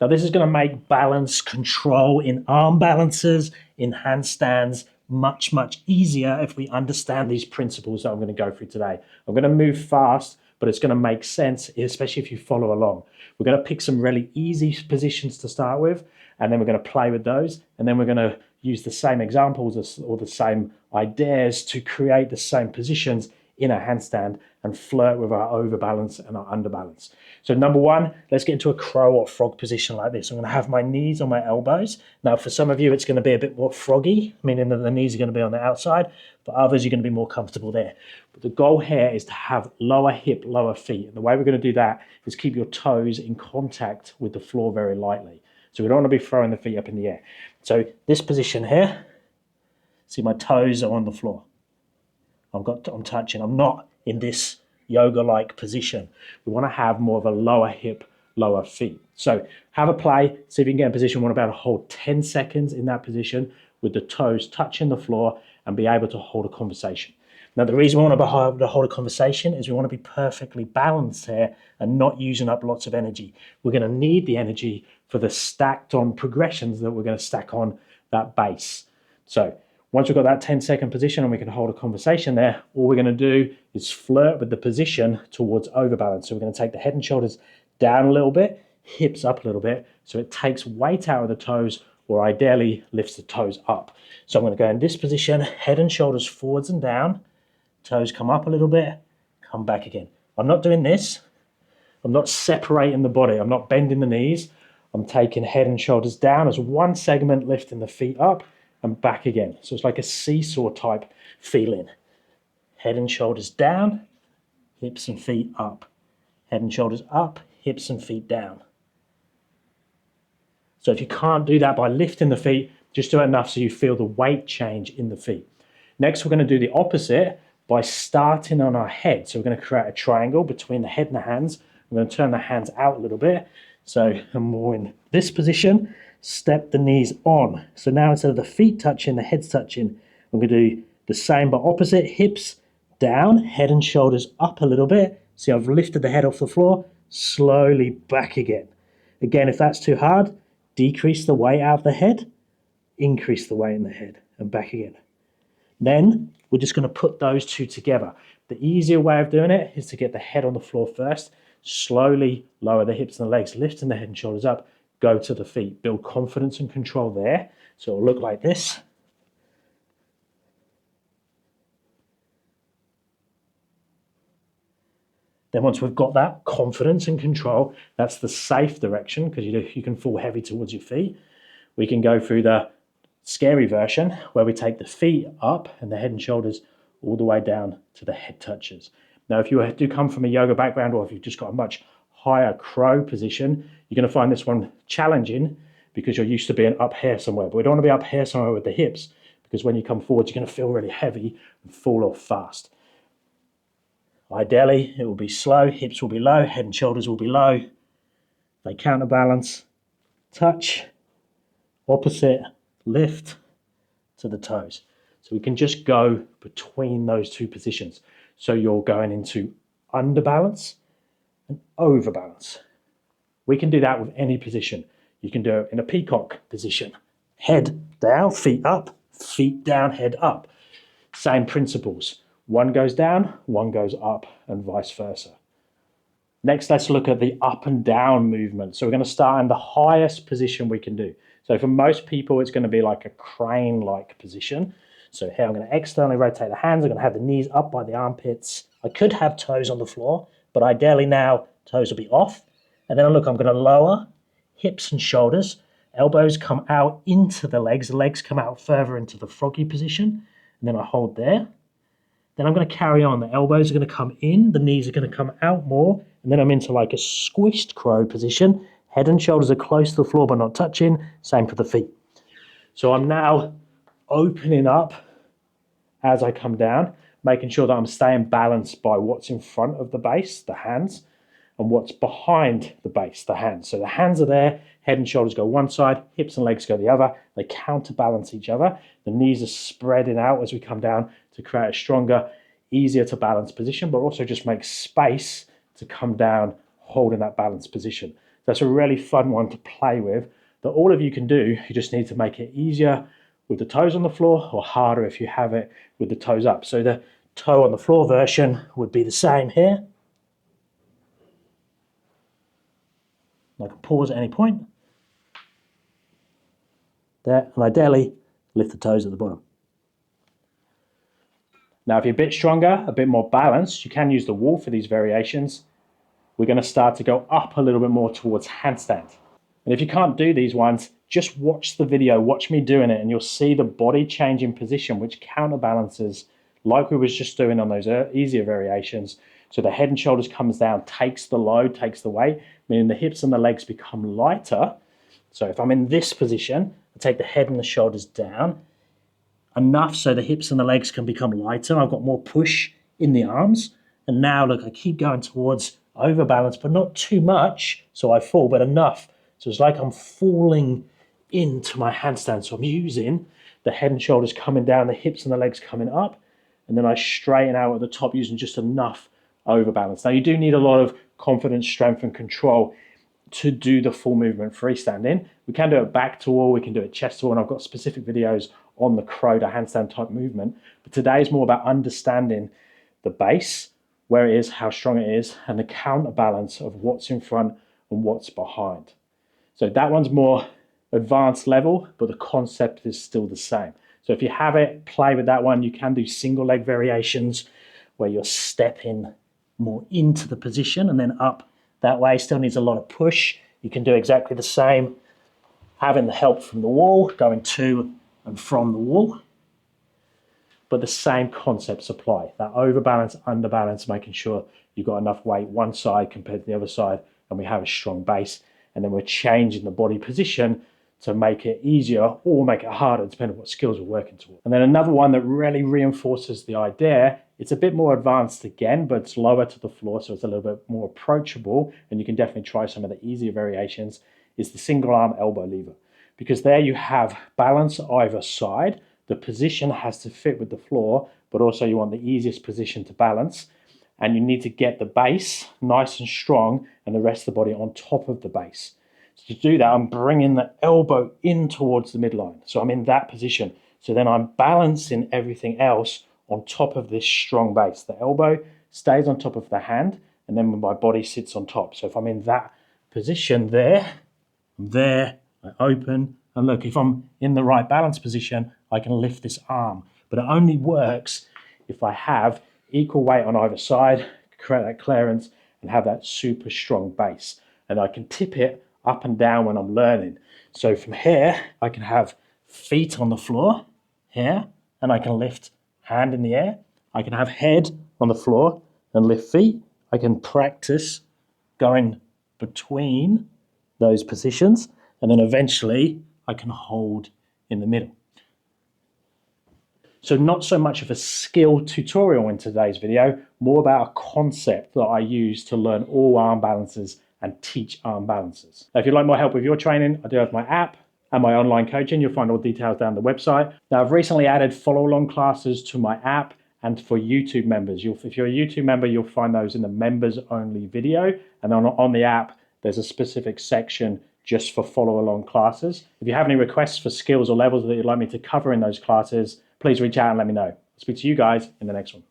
Now this is going to make balance control in arm balances, in handstands, much easier if we understand these principles that I'm going to go through today. I'm going to move fast, but it's going to make sense, especially if you follow along. We're going to pick some really easy positions to start with, and then we're going to play with those, and then we're going to use the same examples or the same ideas to create the same positions in a handstand and flirt with our overbalance and our underbalance. So number one, let's get into a crow or frog position like this. I'm going to have my knees on my elbows. Now for some of you, it's going to be a bit more froggy, meaning that the knees are going to be on the outside. For others, you're going to be more comfortable there. But the goal here is to have lower hip, lower feet. And the way we're going to do that is keep your toes in contact with the floor very lightly. So we don't want to be throwing the feet up in the air. So this position here, see my toes are on the floor. I'm touching. I'm not in this yoga-like position. We want to have more of a lower hip, lower feet. So have a play. See if you can get in a position. We want to be able to hold 10 seconds in that position with the toes touching the floor and be able to hold a conversation. Now, the reason we want to be able to hold a conversation is we want to be perfectly balanced here and not using up lots of energy. We're going to need the energy for the stacked on progressions that we're going to stack on that base. So once we've got that 10-second position and we can hold a conversation there, all we're going to do is flirt with the position towards overbalance. So we're going to take the head and shoulders down a little bit, hips up a little bit, so it takes weight out of the toes, or ideally lifts the toes up. So I'm going to go in this position, head and shoulders forwards and down, toes come up a little bit, come back again. I'm not doing this. I'm not separating the body. I'm not bending the knees. I'm taking head and shoulders down as one segment, lifting the feet up and back again. So it's like a seesaw type feeling. Head and shoulders down, hips and feet up. Head and shoulders up, hips and feet down. So if you can't do that by lifting the feet, just do it enough so you feel the weight change in the feet. Next, we're going to do the opposite by starting on our head. So we're going to create a triangle between the head and the hands. I'm going to turn the hands out a little bit. So I'm more in this position. Step the knees on. So now instead of the feet touching, the head's touching, I'm going to do the same but opposite. Hips down, head and shoulders up a little bit. See, I've lifted the head off the floor, slowly back again. Again, if that's too hard, decrease the weight out of the head, increase the weight in the head, and back again. Then we're just going to put those two together. The easier way of doing it is to get the head on the floor first, slowly lower the hips and the legs, lifting the head and shoulders up, go to the feet, build confidence and control there. So it'll look like this. Then once we've got that confidence and control, that's the safe direction because you can fall heavy towards your feet. We can go through the scary version where we take the feet up and the head and shoulders all the way down to the head touches. Now, if you do come from a yoga background or if you've just got a much higher crow position, you're going to find this one challenging because you're used to being up here somewhere. But we don't want to be up here somewhere with the hips because when you come forward, you're going to feel really heavy and fall off fast. Ideally, it will be slow, hips will be low, head and shoulders will be low. They counterbalance, touch, opposite, lift to the toes. So we can just go between those two positions. So you're going into underbalance and overbalance. We can do that with any position. You can do it in a peacock position. Head down, feet up, feet down, head up. Same principles. One goes down, one goes up, and vice versa. Next, let's look at the up and down movement. So we're going to start in the highest position we can do. So for most people, it's going to be like a crane-like position. So here I'm going to externally rotate the hands. I'm going to have the knees up by the armpits. I could have toes on the floor, but ideally now toes will be off. And then look, I'm going to lower hips and shoulders. Elbows come out into the legs come out further into the froggy position. And then I hold there. Then I'm going to carry on. The elbows are going to come in, the knees are going to come out more, and then I'm into like a squished crow position. Head and shoulders are close to the floor but not touching. Same for the feet. So I'm now opening up as I come down, making sure that I'm staying balanced by what's in front of the base, the hands, and what's behind the base, the hands. So the hands are there, head and shoulders go one side, hips and legs go the other. They counterbalance each other. The knees are spreading out as we come down to create a stronger, easier to balance position, but also just make space to come down holding that balanced position. That's a really fun one to play with that all of you can do. You just need to make it easier with the toes on the floor or harder if you have it with the toes up. So the toe on the floor version would be the same here. I can pause at any point. There, and ideally lift the toes at the bottom. Now, if you're a bit stronger, a bit more balanced, you can use the wall for these variations. We're going to start to go up a little bit more towards handstand. And if you can't do these ones, just watch the video, watch me doing it, and you'll see the body change in position, which counterbalances, like we was just doing on those easier variations. So the head and shoulders comes down, takes the load, takes the weight, meaning the hips and the legs become lighter. So if I'm in this position, I take the head and the shoulders down, enough so the hips and the legs can become lighter. I've got more push in the arms. And now look, I keep going towards overbalance, but not too much so I fall, but enough. So it's like I'm falling into my handstand. So I'm using the head and shoulders coming down, the hips and the legs coming up, and then I straighten out at the top using just enough overbalance. Now you do need a lot of confidence, strength and control to do the full movement freestanding. We can do it back to wall, we can do it chest to wall, and I've got specific videos on the crow, the handstand type movement. But today is more about understanding the base, where it is, how strong it is, and the counterbalance of what's in front and what's behind. So that one's more advanced level, but the concept is still the same. So if you have it, play with that one. You can do single leg variations where you're stepping more into the position and then up that way. Still needs a lot of push. You can do exactly the same, having the help from the wall, going to and from the wall. But the same concepts apply. That overbalance, underbalance, making sure you've got enough weight one side compared to the other side, and we have a strong base. And then we're changing the body position to make it easier or make it harder, depending on what skills we're working towards. And then another one that really reinforces the idea, it's a bit more advanced again, but it's lower to the floor, so it's a little bit more approachable, and you can definitely try some of the easier variations, is the single arm elbow lever. Because there you have balance either side. The position has to fit with the floor, but also you want the easiest position to balance. And you need to get the base nice and strong and the rest of the body on top of the base. So to do that, I'm bringing the elbow in towards the midline. So I'm in that position. So then I'm balancing everything else on top of this strong base. The elbow stays on top of the hand, and then my body sits on top. So if I'm in that position there, I open, and look, if I'm in the right balance position, I can lift this arm. But it only works if I have equal weight on either side, create that clearance, and have that super strong base. And I can tip it up and down when I'm learning. So from here, I can have feet on the floor here, and I can lift hand in the air. I can have head on the floor and lift feet. I can practice going between those positions, and then eventually I can hold in the middle. So not so much of a skill tutorial in today's video, more about a concept that I use to learn all arm balances and teach arm balances. Now, if you'd like more help with your training, I do have my app and my online coaching. You'll find all details down the website. Now, I've recently added follow-along classes to my app and for YouTube members. If you're a YouTube member, you'll find those in the members-only video. And on the app, there's a specific section just for follow-along classes. If you have any requests for skills or levels that you'd like me to cover in those classes, please reach out and let me know. I'll speak to you guys in the next one.